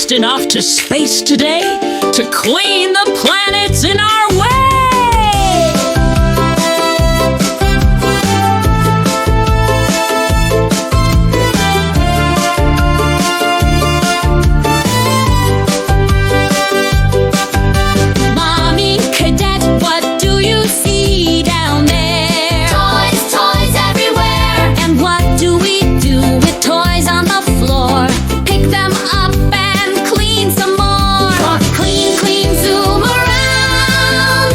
blasting off to space today to clean the planets in our way. Mommy cadet, what do you see down there? Toys, toys everywhere. And what do we do with toys on the floor? Pick them up and clean some more. Clean, clean, zoom around.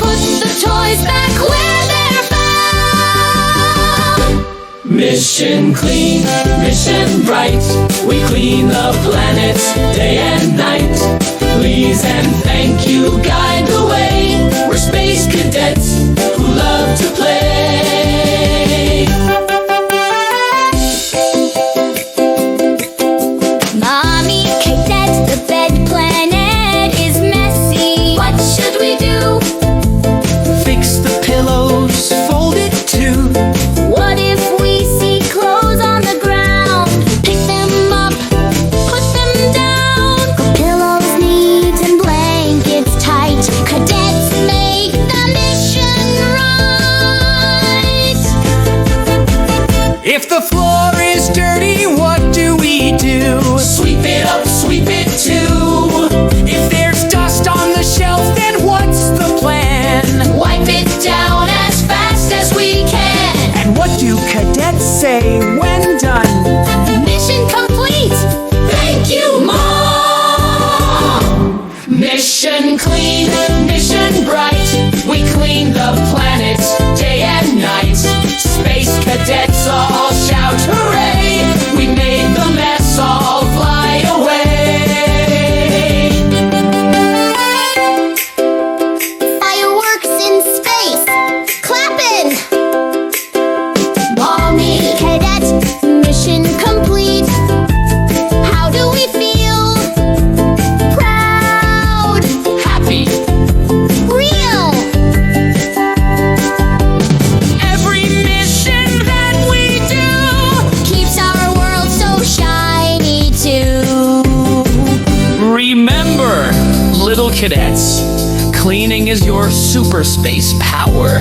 Put the toys back where they're found. Mission clean, mission bright. We clean the planets day and night. Please and thank you, guide the way. We're space cadets who love to play. Mommy cadet, the bed planet is messy. What should we do? Fix the pillows, fold it too. What if we see clothes on the ground? Pick them up, put them down. Pillows neat and blankets tight. Cadets make the mission right. If the floor is dirty, what do we do? Sweep it up, sweep it too. If there's dust on the shelf, then what's the plan? Wipe it down as fast as we can. And what do cadets say when done? Mission complete. Thank you, Mom! Mission clean, mission bright. We clean the planets day and night. Space cadets all shout hooray. We made the mess all fly away. Fireworks in space. Clapping. Mommy cadet, mission complete. How do we feel? Proud. Happy. Real. Every mission that we do Keeps our world so shiny too. Remember, little cadets, cleaning is your super space power.